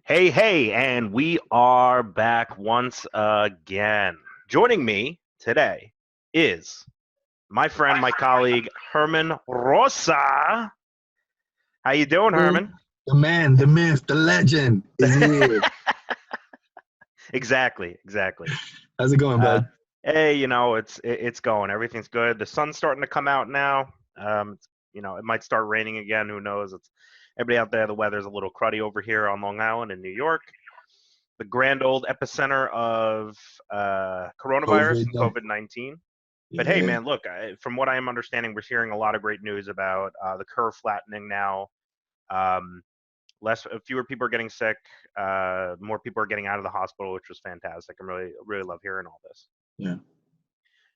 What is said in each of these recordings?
Hey, and we are back once again. Joining me today is my friend, my colleague, Herman Rosa. How you doing, The Herman? man, the myth, the legend is here. Exactly. How's it going, Uh, bud? hey, it's going. Everything's good. The sun's starting to come out now. It might start raining again. Who knows? It's everybody out there. The weather's a little cruddy over here on Long Island in New York, the grand old epicenter of coronavirus COVID. and COVID-19. But hey, Yeah. man, look, from what I am understanding, we're hearing a lot of great news about the curve flattening now. Um, fewer people are getting sick. More people are getting out of the hospital, which was fantastic. I really love hearing all this. Yeah.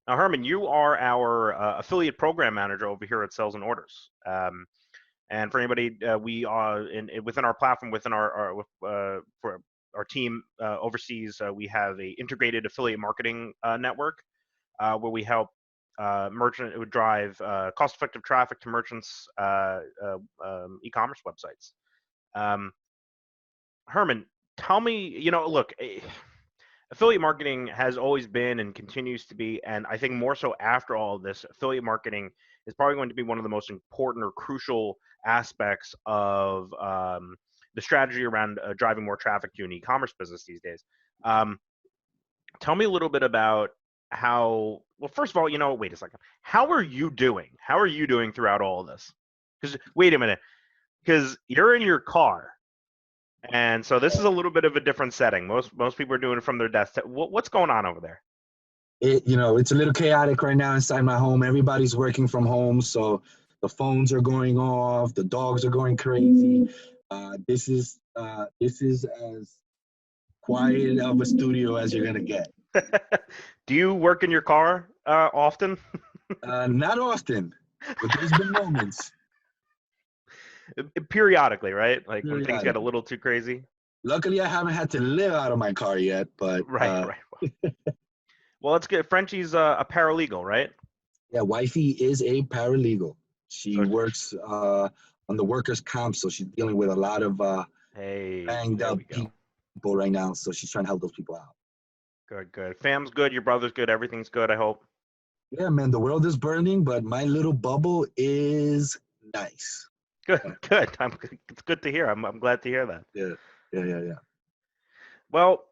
Now, Herman, you are our affiliate program manager over here at Sales and Orders. And for anybody, we are within our platform, within for our team overseas, we have a integrated affiliate marketing network where we help merchant it would drive cost-effective traffic to merchants' e-commerce websites. Um, Herman, tell me, look, affiliate marketing has always been and continues to be, and I think more so after all of this, affiliate marketing is probably going to be one of the most important or crucial aspects of the strategy around driving more traffic to an e-commerce business these days. Um, Tell me a little bit about how. Well, first of all, wait a second. How are you doing? How are you doing throughout all of this? Because wait a minute, because you're in your car. And so this is a little bit of a different setting. Most people are doing it from their desktop. What's going on over there? It's a little chaotic right now inside my home. Everybody's working from home, so the phones are going off, the dogs are going crazy. This is as quiet of a studio as you're gonna get. Do you work in your car often? Not often, but there's been moments Periodically, right? Like when things get a periodically. little too crazy. Luckily, I haven't had to live out of my car yet, but Right. Well, let's get Frenchie's a paralegal, right? yeah, wifey is a paralegal. She So, works on the workers' comp, so she's dealing with a lot of hey, banged there up we go. people right now. So she's trying to help those people out. Good. Fam's good. Your brother's good. Everything's good. I hope. Yeah, man, the world is burning, but my little bubble is nice. Good. Good. It's good to hear. I'm glad to hear that. Yeah, yeah. Well,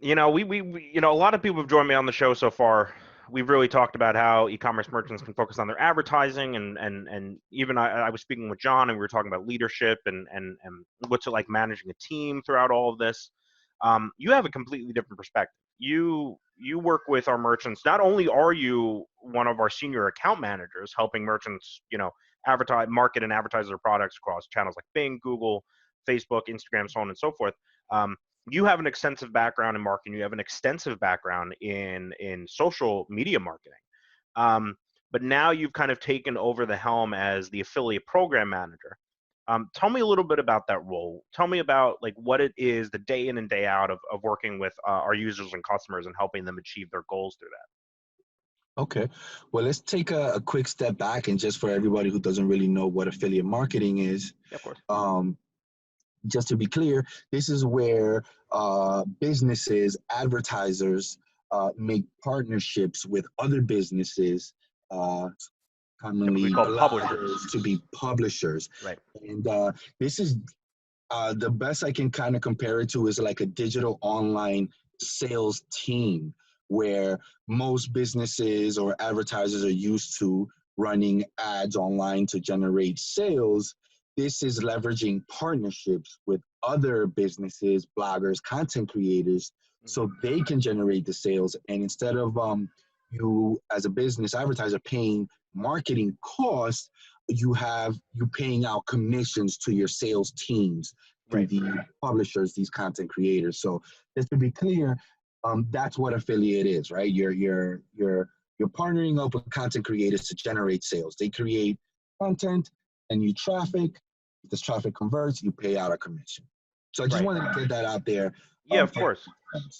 a lot of people have joined me on the show so far. We've really talked about how e-commerce merchants can focus on their advertising, and even I was speaking with John, and we were talking about leadership and what's it like managing a team throughout all of this. You have a completely different perspective. You work with our merchants. Not only are you one of our senior account managers, helping merchants, advertise, market, and advertise their products across channels like Bing, Google, Facebook, Instagram, so on and so forth. Um, you have an extensive background in marketing. You have an extensive background in social media marketing. Um, but now you've kind of taken over the helm as the affiliate program manager. Tell me a little bit about that role. Tell me about like what it is, the day in and day out of working with our users and customers and helping them achieve their goals through that. Okay. Well, let's take a quick step back, and just for everybody who doesn't really know what affiliate marketing is, Yeah, of course. um, just to be clear, this is where businesses, advertisers make partnerships with other businesses, uh, Typically commonly called publishers. bloggers, to be publishers. Right. And this is the best I can kind of compare it to is like a digital online sales team where most businesses or advertisers are used to running ads online to generate sales. This is leveraging partnerships with other businesses, bloggers, content creators, so Hmm. they can generate the sales. And instead of you as a business advertiser paying marketing costs, you paying out commissions to your sales teams through Right. the publishers, these content creators. So just to be clear, that's what affiliate is, right? You're partnering up with content creators to generate sales. They create content and you traffic. If this traffic converts, you pay out a commission. So I just Right. wanted to get that out there. Yeah, of For course.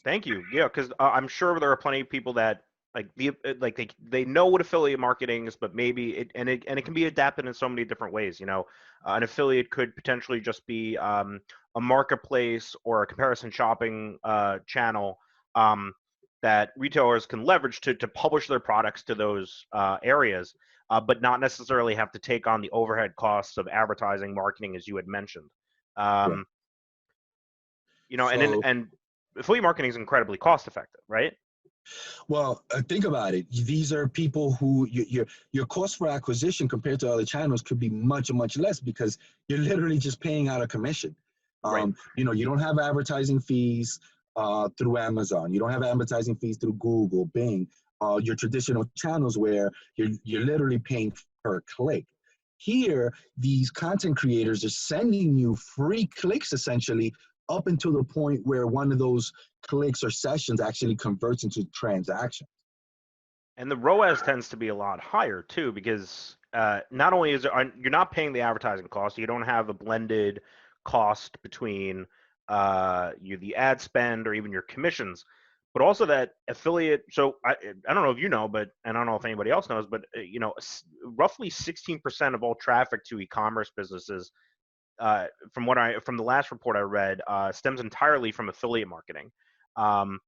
Thank you. Yeah, because I'm sure there are plenty of people that Like they know what affiliate marketing is, but maybe it can be adapted in so many different ways. An affiliate could potentially just be a marketplace or a comparison shopping channel um, that retailers can leverage to publish their products to those areas, but not necessarily have to take on the overhead costs of advertising, marketing, as you had mentioned. Right. Um, So, and affiliate marketing is incredibly cost effective, right? well, think about it. These are people who your cost for acquisition compared to other channels could be much less because you're literally just paying out a commission. Right. You don't have advertising fees through Amazon. You don't have advertising fees through Google, Bing, your traditional channels where you're literally paying per click. Here, these content creators are sending you free clicks essentially up until the point where one of those clicks or sessions actually converts into transactions. And the ROAS tends to be a lot higher too, because not only you're not paying the advertising cost, you don't have a blended cost between the ad spend or even your commissions, but also that affiliate. So I don't know if you know, but and I don't know if anybody else knows, but roughly 16% of all traffic to e-commerce businesses, from the last report I read, stems entirely from affiliate marketing, um,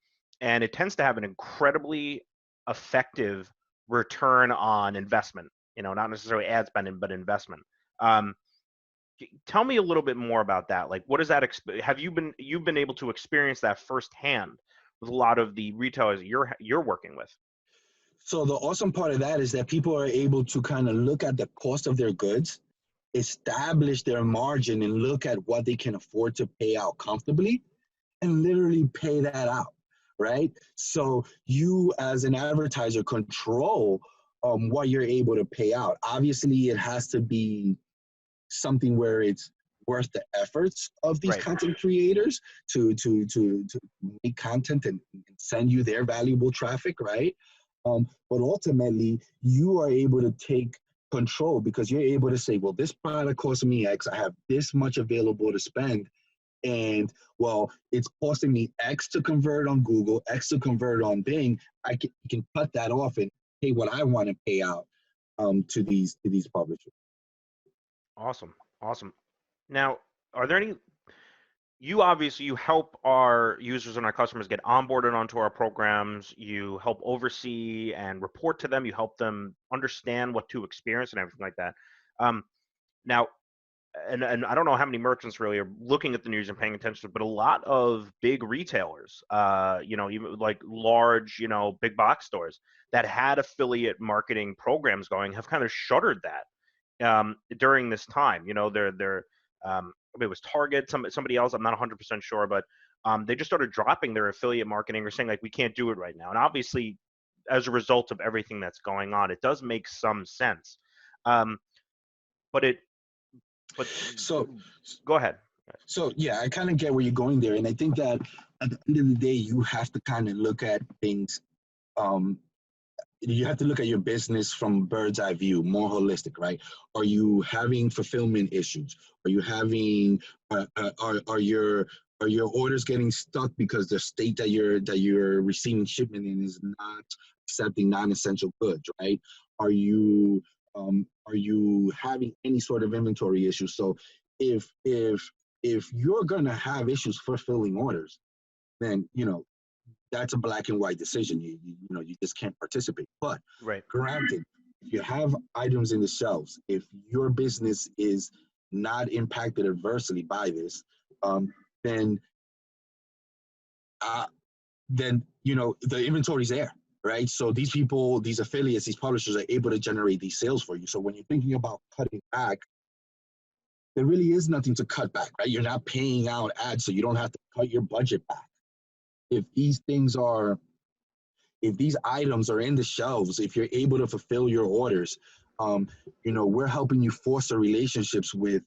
and it tends to have an incredibly effective return on investment. Not necessarily ad spending, but investment. Um, Tell me a little bit more about that. Like, what is that? Have you've been able to experience that firsthand with a lot of the retailers that you're working with? So the awesome part of that is that people are able to kind of look at the cost of their goods, establish their margin, and look at what they can afford to pay out comfortably and literally pay that out, right? So you as an advertiser control what you're able to pay out. Obviously, it has to be something where it's worth the efforts of these Right. content creators to make content and send you their valuable traffic, right? But ultimately, you are able to take control because you're able to say, well, this product costs me X. I have this much available to spend. And well, it's costing me X to convert on Google, X to convert on Bing. I can cut that off and pay what I want to pay out to these publishers. Awesome. Awesome. Now, are there any you help our users and our customers get onboarded onto our programs. You help oversee and report to them. You help them understand what to experience and everything like that. Um, Now, and I don't know how many merchants really are looking at the news and paying attention, but a lot of big retailers, even like large, big box stores that had affiliate marketing programs going have kind of shuttered that during this time. They're it was Target, somebody else. I'm not 100% sure, but they just started dropping their affiliate marketing or saying like we can't do it right now. And obviously, as a result of everything that's going on, it does make some sense. Um, but it, but So go ahead. So yeah, I kind of get where you're going there, and I think that at the end of the day, you have to kind of look at things. Um, you have to look at your business from a bird's eye view, more holistic, right? Are you having fulfillment issues? Are you having are your orders getting stuck because the state that you're receiving shipment in is not accepting non-essential goods, right? Are you having any sort of inventory issues? So if if if you're gonna have issues fulfilling orders, then that's a black and white decision. You just can't participate. But Right. granted, if you have items in the shelves, if your business is not impacted adversely by this, um, then uh, the inventory's there, right? So these people, these affiliates, these publishers are able to generate these sales for you. So when you're thinking about cutting back, there really is nothing to cut back, right? You're not paying out ads, so you don't have to cut your budget back. If these things are if these items are in the shelves, if you're able to fulfill your orders, we're helping you foster relationships with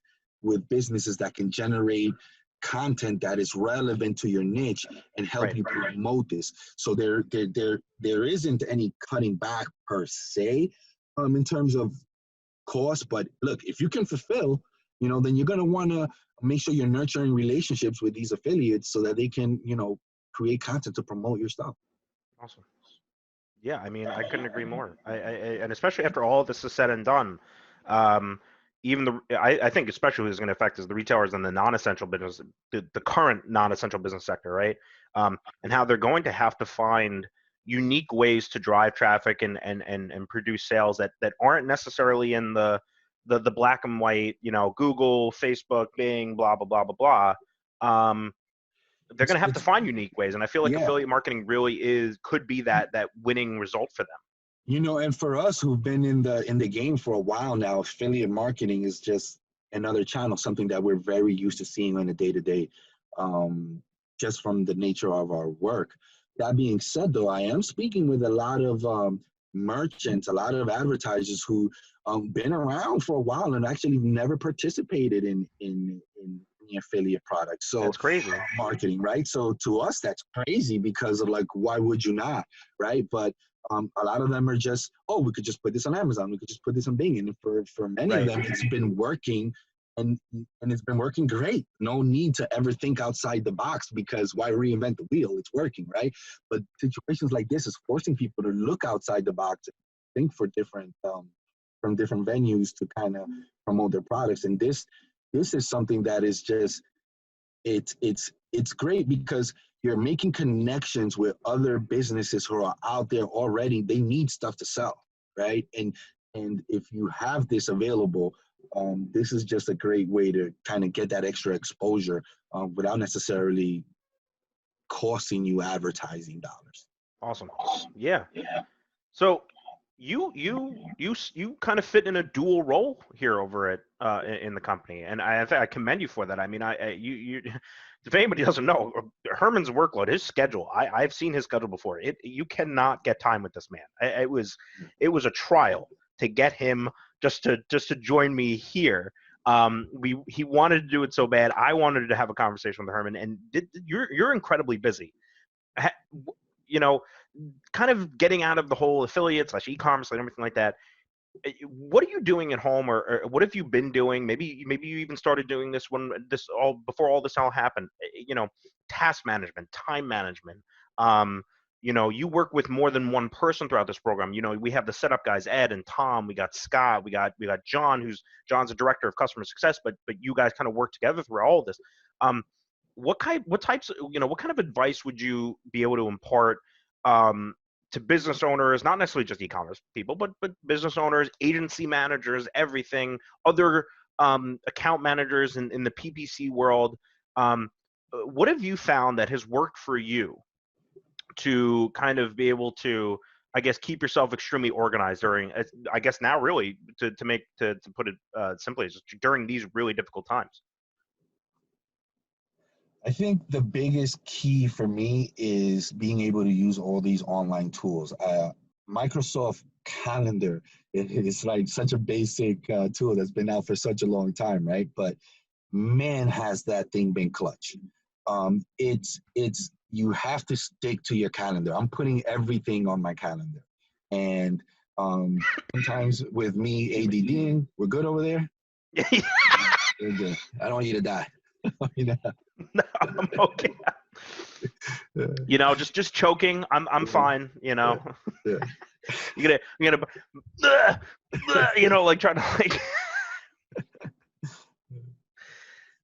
businesses that can generate content that is relevant to your niche and help Right. you promote this. So there isn't any cutting back per se in terms of cost. But look, if you can fulfill, then you're gonna want to make sure you're nurturing relationships with these affiliates so that they can, create content to promote your stuff. Awesome. Yeah, I mean, I couldn't agree more. And especially after all of this is said and done, um, even I think especially who's going to affect is the retailers and the non-essential business, the current non-essential business sector, right? And how they're going to have to find unique ways to drive traffic and produce sales that aren't necessarily in the black and white, Google, Facebook, Bing, blah blah blah blah blah. They're going to have to It's find unique ways, and I feel like yeah. affiliate marketing really could be that winning result for them. And for us who've been in the game for a while now, affiliate marketing is just another channel, something that we're very used to seeing on a day to day, just from the nature of our work. That being said, though, I am speaking with a lot of merchants, a lot of advertisers who been around for a while and actually never participated in the affiliate product. So That's crazy. marketing, right? So to us, that's crazy because of like, why would you not, right? But a lot of them are just, oh, we could just put this on Amazon, we could just put this on Bing, and for many of Right. them, it's been working, and it's been working great. No need to ever think outside the box because why reinvent the wheel? It's working, right? But situations like this is forcing people to look outside the box, think for different from different venues to kind of promote their products, and this is something that is just it's great because you're making connections with other businesses who are out there already. They need stuff to sell, right? And if you have this available, this is just a great way to kind of get that extra exposure without necessarily costing you advertising dollars. Awesome. Yeah. So you kind of fit in a dual role here over at in the company, and I commend you for that. I mean, you if anybody doesn't know, Herman's workload, his schedule, I've seen his schedule before. You cannot get time with this man. It was a trial to get him just to join me here. He wanted to do it so bad. I wanted to have a conversation with Herman, and you're incredibly busy. Ha- You know, kind of getting out of the whole affiliate slash e-commerce and everything like that. What are you doing at home, or what have you been doing? Maybe you even started doing this when this all before all this all happened. Task management, time management. Um, you work with more than one person throughout this program. We have the setup guys, Ed and Tom. We got Scott. We got John, John's a director of customer success. But you guys kind of work together through all of this. Um, what kind of advice would you be able to impart um, to business owners, not necessarily just e-commerce people, but business owners, agency managers, everything, other account managers in the PPC world? Um, what have you found that has worked for you to kind of be able to, I guess, keep yourself extremely organized during, I guess now really to put it simply, is during these really difficult times? I think the biggest key for me is being able to use all these online tools. Microsoft Calendar is like such a basic tool that's been out for such a long time, right? But man, has that thing been clutch. It's you have to stick to your calendar. I'm putting everything on my calendar, and sometimes with me ADDing, we're good over there. We're good. I don't want you to die. you know? No, I'm okay. Just choking. I'm fine. Yeah, yeah. Like trying to like.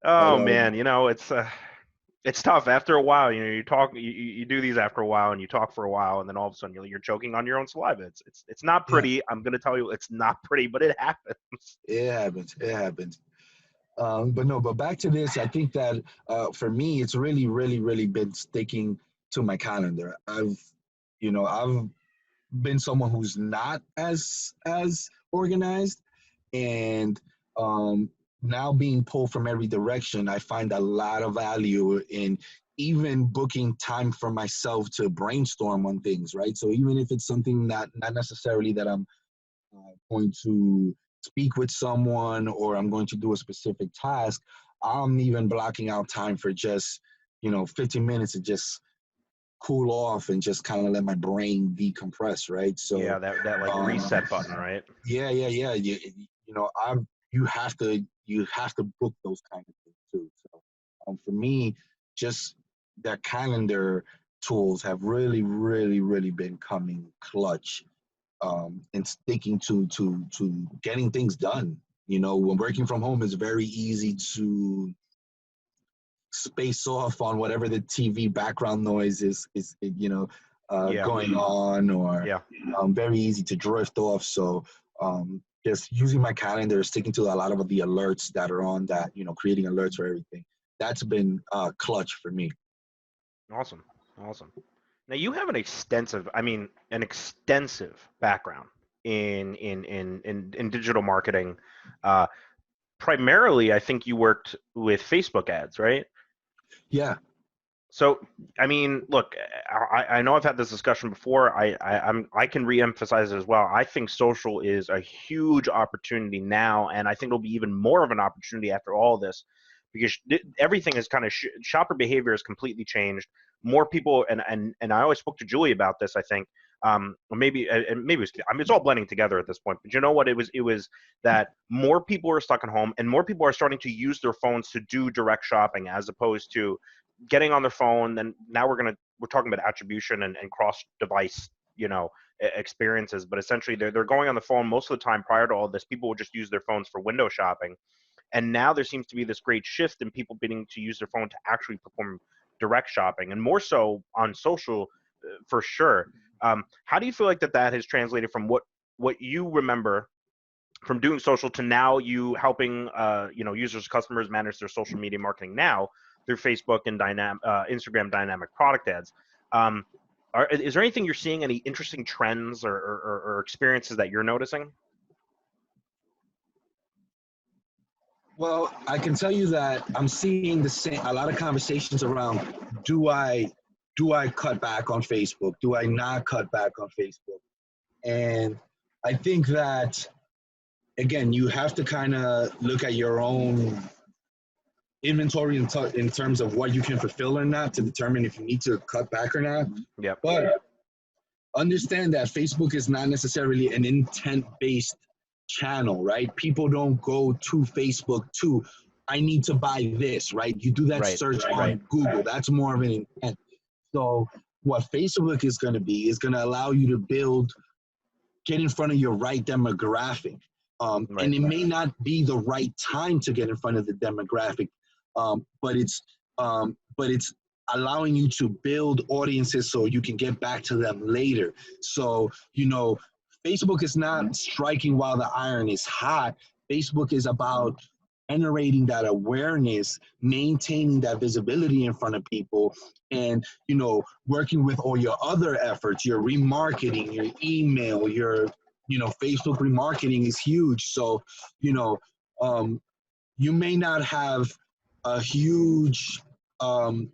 But Oh man, it's tough after a while. You talk, you do these after a while, and you talk for a while, and then all of a sudden you're choking on your own saliva. It's not yeah, pretty. I'm gonna tell you, it's not pretty, but it happens. it happens. It happens. But no, but back to this, I think that for me, it's really, really, really been sticking to my calendar. I've been someone who's not as organized, and now being pulled from every direction, I find a lot of value in even booking time for myself to brainstorm on things, right? So even if it's something not necessarily that I'm going to speak with someone or I'm going to do a specific task, I'm even blocking out time for just 15 minutes to just cool off and just kind of let my brain decompress, right? So Yeah, that like reset button, right? yeah, yeah, yeah. I'm you have to book those kind of things too. So for me, just that calendar tools have really, really, really been coming clutch, and sticking to getting things done. You know, when working from home, it's very easy to space off on whatever the TV background noise is Yeah. going on, or Yeah. very easy to drift off. So just using my calendar, sticking to a lot of the alerts that are on that, creating alerts for everything. That's been clutch for me. Awesome. Awesome. Now you have an extensive background in digital marketing. Uh, Primarily, I think you worked with Facebook ads, right? Yeah, So, look, I know I've had this discussion before. I can reemphasize it as well. I think social is a huge opportunity now, and I think it'll be even more of an opportunity after all this, because everything is kind of shopper behavior has completely changed. More people, and I always spoke to Julie about this. I think, or maybe it's all blending together at this point. But you know what? It was that more people are stuck at home, and more people are starting to use their phones to do direct shopping as opposed to getting on their phone. Then now we're talking about attribution and cross device, experiences. But essentially, they're going on the phone most of the time. Prior to all this, people would just use their phones for window shopping, and now there seems to be this great shift in people beginning to use their phone to actually perform direct shopping, and more so on social, for sure. How do you feel like that has translated from what you remember from doing social to now you helping users, customers manage their social media marketing now through Facebook and Instagram dynamic product ads? um, is there anything you're seeing, any interesting trends or experiences that you're noticing? well, I can tell you that I'm seeing a lot of conversations around, do I do I cut back on Facebook? Do I not cut back on Facebook? And I think that, again, you have to kind of look at your own inventory in terms of what you can fulfill or not to determine if you need to cut back or not. Yep. But understand that Facebook is not necessarily an intent based channel, right? People don't go to Facebook to, I need to buy this, right? You do that Right. search on Right. Google. That's more of an intent. So, what Facebook is going to be is going to allow you to get in front of your right demographic. Right. And it may not be the right time to get in front of the demographic, but it's allowing you to build audiences so you can get back to them later. So, Facebook is not striking while the iron is hot. Facebook is about generating that awareness, maintaining that visibility in front of people, and working with all your other efforts, your remarketing, your email, your Facebook remarketing is huge. So you know um, you may not have a huge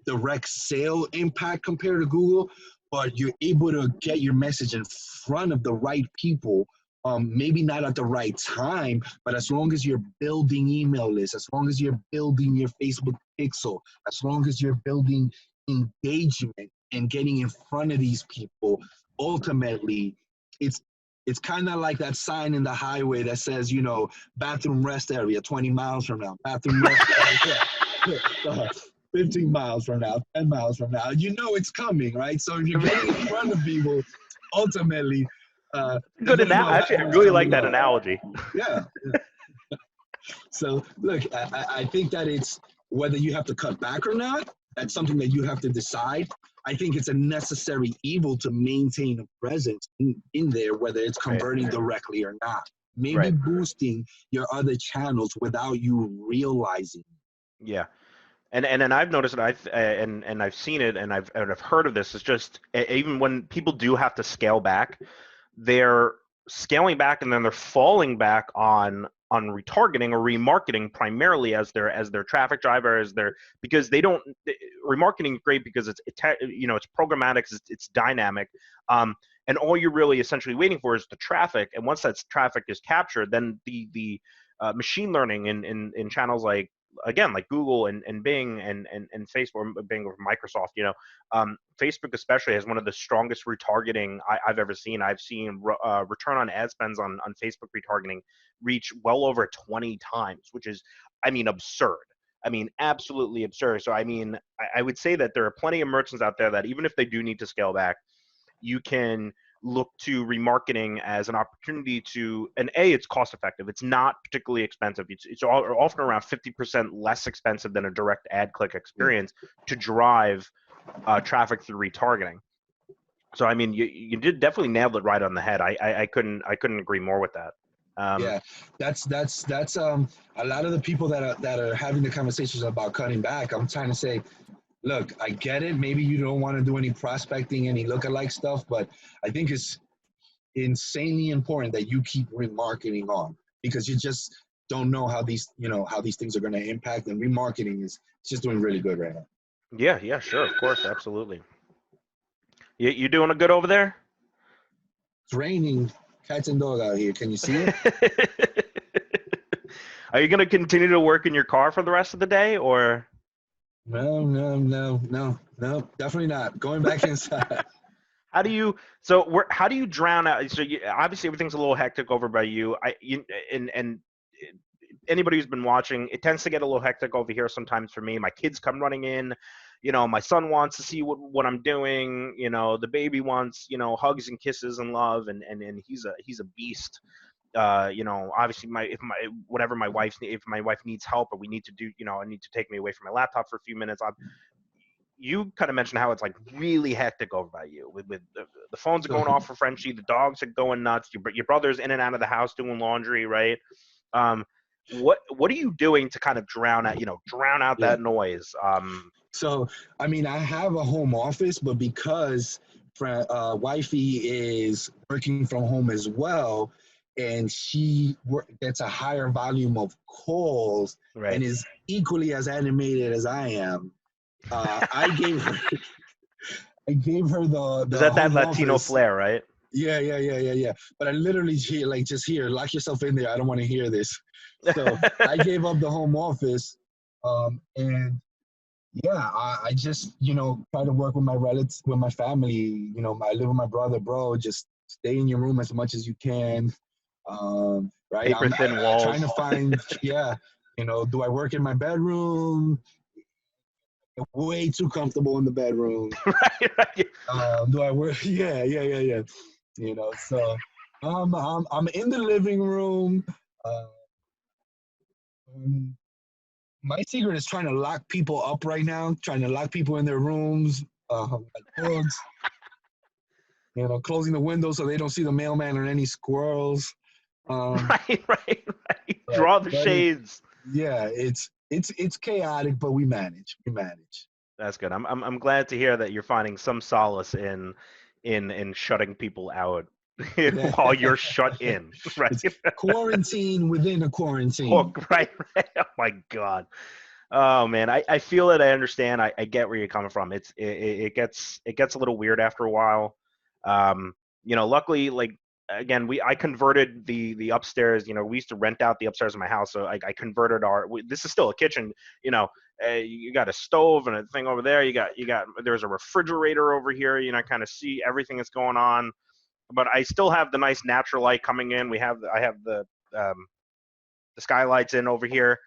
direct sale impact compared to Google, but you're able to get your message in front of the right people. Maybe not at the right time, but as long as you're building email lists, as long as you're building your Facebook pixel, as long as you're building engagement and getting in front of these people, ultimately, it's it's kind of like that sign in the highway that says, bathroom rest area 20 miles from now, bathroom rest area 15 miles from now, 10 miles from now. It's coming, right? So if you're getting in front of people, ultimately, they're Good going to know actually, I bathroom's really like coming that up. analogy. Yeah. So look, I think that it's whether you have to cut back or not, that's something that you have to decide. I think it's a necessary evil to maintain a presence in there, whether it's Right. converting directly or not. Maybe Right. boosting your other channels without you realizing. Yeah. And then I've noticed it. And I've seen it, and I've heard of this. It's just even when people do have to scale back, they're scaling back, and then they're falling back on retargeting or remarketing primarily as their traffic driver, because they don't. Remarketing is great because it's programmatic, it's dynamic, and all you're really essentially waiting for is the traffic. And once that traffic is captured, then the machine learning in channels like, again, like Google and Bing and Facebook, or Bing or Microsoft, Facebook especially has one of the strongest retargeting I've ever seen. I've seen return on ad spends on Facebook retargeting reach well over 20 times, which is, absurd. I mean, absolutely absurd. So, I mean, I would say that there are plenty of merchants out there that even if they do need to scale back, you can look to remarketing as an opportunity to, and it's cost effective. It's not particularly expensive. It's often around 50% less expensive than a direct ad click Yeah. experience to drive traffic through retargeting. So I mean, you did definitely nailed it right on the head. I couldn't agree more with that. Um, Yeah, that's a lot of the people that are having the conversations about cutting back. I'm trying to say, look, I get it. Maybe you don't want to do any prospecting, any lookalike stuff, but I think it's insanely important that you keep remarketing on, because you just don't know how these things are going to impact, and remarketing is just doing really good right now. yeah, yeah, sure, of course, absolutely. You doing a good over there? It's raining cats and dog out here. Can you see it? Are you going to continue to work in your car for the rest of the day, or? No, no, no, no, no, definitely not. Going back inside. How do you so where how do you drown out? So obviously everything's a little hectic over by you. And anybody who's been watching, it tends to get a little hectic over here sometimes for me. My kids come running in. My son wants to see what I'm doing. The baby wants hugs and kisses and love, and he's a beast. Obviously if my wife needs help, or we need to do, I need to take me away from my laptop for a few minutes. You kind of mentioned how it's like really hectic over by you with the phones are So going off for Frenchie, the dogs are going nuts, your brother's in and out of the house doing laundry, right? um what are you doing to kind of drown out yeah. that noise? So, I mean, I have a home office, but because wifey is working from home as well, and she gets a higher volume of calls Right. and is equally as animated as I am, I gave her I gave her the Is the that home Latino office. flair, right? Yeah, yeah, yeah, yeah, yeah. But I literally like, just here, lock yourself in there. I don't want to hear this. So I gave up the home office, and yeah, I just try to work with my relatives, with my family. I live with my brother, bro. Just stay in your room as much as you can. Right? Paper I'm thin trying walls. to find, yeah. Do I work in my bedroom? Way too comfortable in the bedroom. Right, right. Do I work? Yeah, yeah, yeah, yeah. So I'm in the living room. Uh, um, my secret is trying to lock people up right now, trying to lock people in their rooms, like bugs, closing the window so they don't see the mailman or any squirrels. Um, Right, right, right. but Draw the but shades. yeah, it's chaotic, but we manage. We manage. That's good. I'm glad to hear that you're finding some solace in shutting people out while you're shut in, right? It's quarantine within a quarantine. Hook, right, right. Oh my God. Oh man, I feel it. I understand. I get where you're coming from. It gets a little weird after a while. Luckily, like again, I converted the upstairs. We used to rent out the upstairs of my house, so I converted this is still a kitchen. You got a stove and a thing over there. There's a refrigerator over here. Kind of see everything that's going on, but I still have the nice natural light coming in. I have the skylights in over here,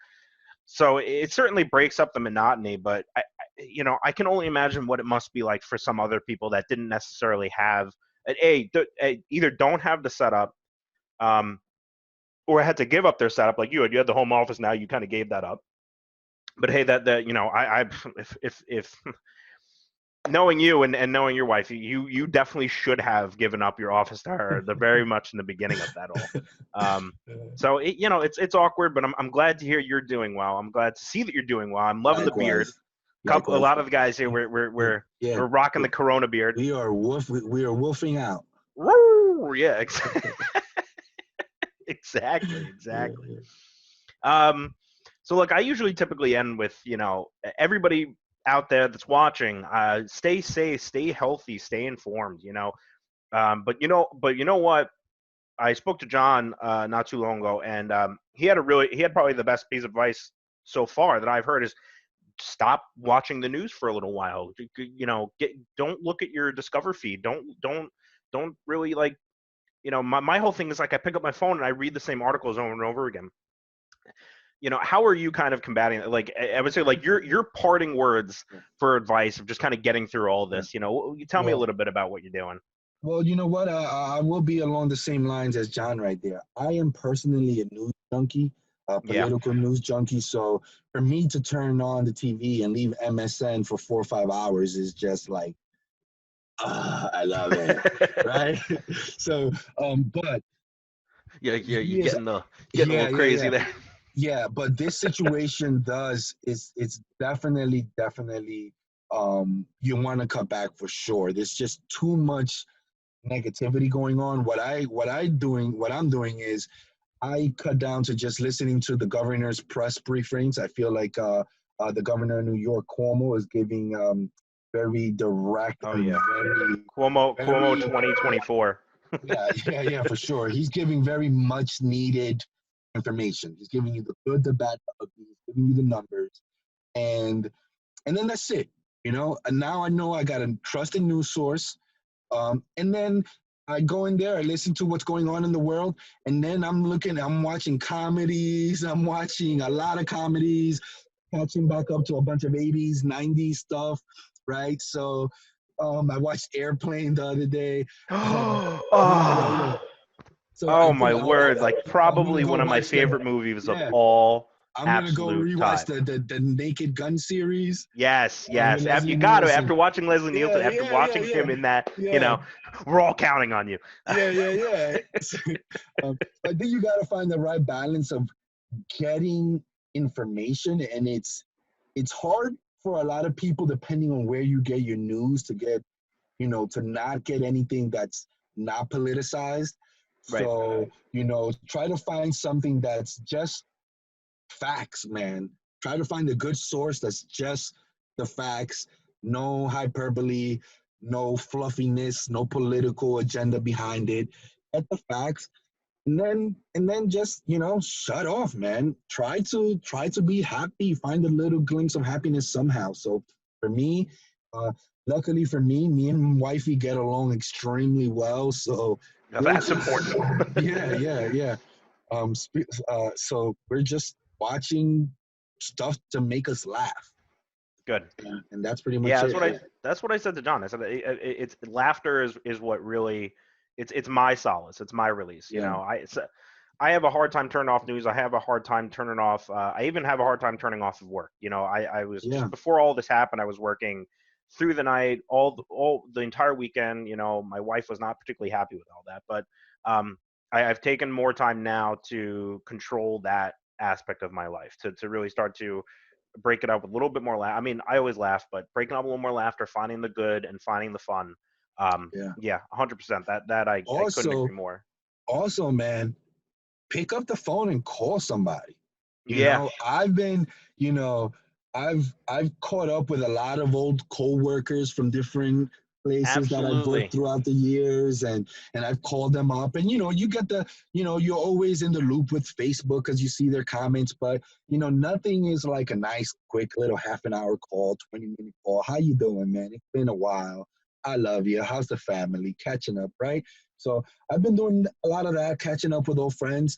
so it certainly breaks up the monotony. But I can only imagine what it must be like for some other people that didn't necessarily have either don't have the setup, um, or had to give up their setup. Like you had the home office, now you kind of gave that up. But hey, that I if knowing you and knowing your wife, you definitely should have given up your office to her the very much in the beginning of that all. Um, so it's awkward, but I'm glad to hear you're doing well. I'm glad to see that you're doing well. I'm loving the beard. Likewise, A likewise. lot of the guys here, we're Yeah, we're rocking the Corona beard. we are wolfing out. Woo! Yeah, exactly, Yeah, exactly. yeah. Um, so look, I usually typically end with everybody out there that's watching, stay safe, stay healthy, stay informed. But you know what? I spoke to John not too long ago, and he had probably the best piece of advice so far that I've heard is stop watching the news for a little while. Don't look at your Discover feed. Don't really like. My whole thing is like I pick up my phone and I read the same articles over and over again. how are you kind of combating it? Like, I would say, like, your parting words Yeah. for advice of just kind of getting through all Yeah. this. You tell me a Well, little bit about what you're doing. well, you know what? I will be along the same lines as John right there. I am personally a news junkie, a Yeah. political news junkie. So for me to turn on the TV and leave MSN for 4 or 5 hours is just like, I love it, right? So, but Yeah, yeah, you're yeah, getting a little yeah, yeah, crazy yeah. there. Yeah, but this situation does is it's definitely you want to cut back for sure. There's just too much negativity going on. What I'm doing is I cut down to just listening to the governor's press briefings. I feel like the governor of New York, Cuomo, is giving very direct Oh and yeah, Cuomo very 2024. yeah, yeah, yeah, for sure. He's giving very much needed information. He's giving you the good, the bad, the ugly. He's giving you the numbers, and and then that's it. And now I know I got a trusted news source. And then I go in there, I listen to what's going on in the world, and then I'm watching comedies. I'm watching a lot of comedies, catching back up to a bunch of 80s, 90s stuff, right? So I watched Airplane the other day. Yeah, yeah, yeah. Oh, So I oh think my word! Like, I'm gonna probably go one of my watch the favorite movies of yeah. all I'm gonna go absolute rewatch time. the Naked Gun series Yes, with yes. After Leslie you got to, Nielsen. after watching Leslie Yeah, Nielsen, after yeah, yeah, watching yeah, him in that, yeah. we're all counting on you. Yeah, yeah, yeah. I think you got to find the right balance of getting information, and it's hard for a lot of people depending on where you get your news to get to not get anything that's not politicized. Right. So try to find something that's just facts, man. Try to find a good source that's just the facts, no hyperbole, no fluffiness, no political agenda behind it. Get the facts, and then just shut off, man. Try to be happy. Find a little glimpse of happiness somehow. So for me, uh, luckily for me and wifey get along extremely well. So Now we're that's just important. yeah, yeah, yeah. So we're just watching stuff to make us laugh, Good. and that's pretty Yeah, much it. that's what I said to John. I said that it's laughter is what really it's my solace. It's my release. Yeah, I have a hard time turning off news. I have a hard time turning off. I even have a hard time turning off of work. I was yeah, just before all this happened. I was working through the night, all the entire weekend. My wife was not particularly happy with all that, but I've taken more time now to control that aspect of my life to really start to break it up with a little bit more laugh. I mean, I always laugh, but breaking up a little more laughter, finding the good and finding the fun. yeah. Yeah, 100%. I couldn't Also, agree more. also, man, pick up the phone and call somebody. Yeah, I've been, you know, I've caught up with a lot of old coworkers from different places that I've worked absolutely. throughout the years, and I've called them up, and you get the, you're always in the loop with Facebook because you see their comments, but nothing is like a nice, quick little half an hour call, 20-minute call. How you doing, man? It's been a while. I love you. How's the family? Catching up, right? So I've been doing a lot of that, catching up with old friends.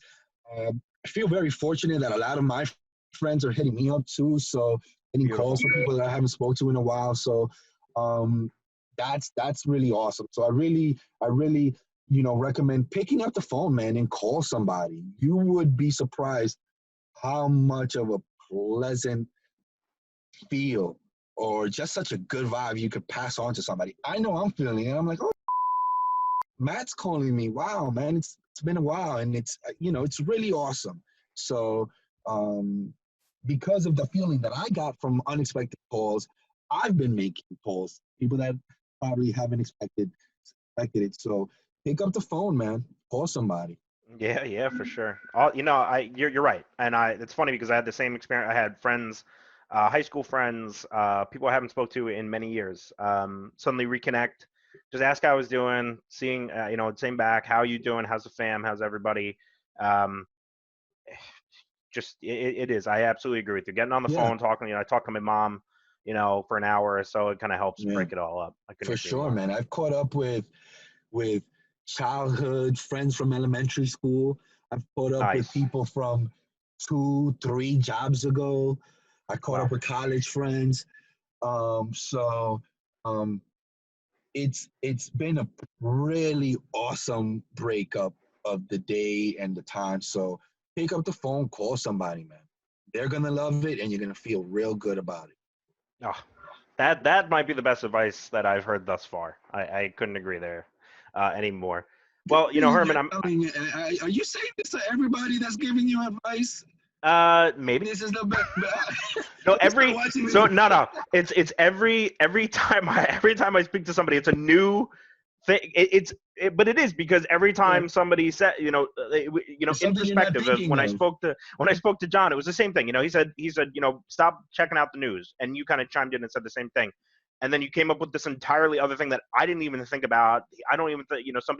I feel very fortunate that a lot of my friends are hitting me up too. So getting calls Beautiful. from people that I haven't spoke to in a while. So um, that's really awesome. So I really recommend picking up the phone, man, and call somebody. You would be surprised how much of a pleasant feel or just such a good vibe you could pass on to somebody. I know I'm feeling it. I'm like, oh, Matt's calling me. Wow, man, it's been a while, and it's really awesome. So, um, because of the feeling that I got from unexpected calls, I've been making calls. People that probably haven't expected it. So, pick up the phone, man. Call somebody. Yeah, yeah, for sure. You're right, and it's funny because I had the same experience. I had friends, high school friends, people I haven't spoke to in many years. Suddenly reconnect, just ask how I was doing, seeing, same back. How you doing? How's the fam? How's everybody? Um, just it is. I absolutely agree with you. Getting on the Yeah, phone, talking. I talked to my mom, for an hour or so. It kind of helps yeah, break it all up. I couldn't for agree sure, more. man. I've caught up with childhood friends from elementary school. I've caught up with Nice. people from 2, 3 jobs ago. I caught Wow. up with college friends. So it's been a really awesome breakup of the day and the time. So pick up the phone, call somebody, man. They're gonna love it, and you're gonna feel real good about it. Oh, that might be the best advice that I've heard thus far. I couldn't agree there anymore. Well, you know, You're Herman, I'm telling, are you saying this to everybody that's giving you advice? maybe. This is the best. No, You start watching this. no. It's every time I speak to somebody, it's a new thing. But it is because every Yeah. time somebody said, It's in something you're not perspective of thinking of. when I spoke to John, it was the same thing. You know, he said, stop checking out the news, and you kind of chimed in and said the same thing. And then you came up with this entirely other thing that I didn't even think about. I don't even think, some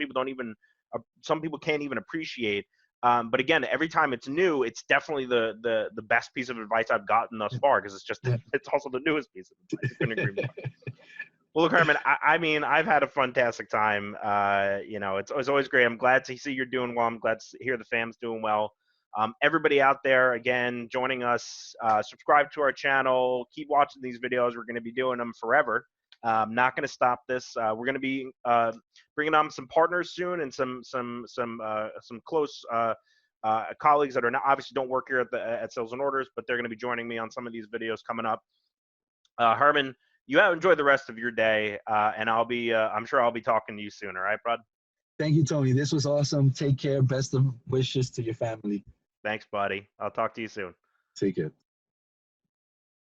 people can't even appreciate. But again, every time it's new, it's definitely the best piece of advice I've gotten thus far because Yeah. it's also the newest piece of advice. I couldn't agree more. Well, look, Herman, I mean, I've had a fantastic time. It's always great. I'm glad to see you're doing well. I'm glad to hear the fam's doing well. Everybody out there, again, joining us, subscribe to our channel. Keep watching these videos. We're going to be doing them forever. Not going to stop this. We're going to be bringing on some partners soon and some close colleagues that are not, obviously don't work here at Sales and Orders, but they're going to be joining me on some of these videos coming up. Herman, you have enjoy the rest of your day, and I'm sure I'll be talking to you soon. All right, bud? Thank you, Tony. This was awesome. Take care. Best of wishes to your family. Thanks, buddy. I'll talk to you soon. Take care.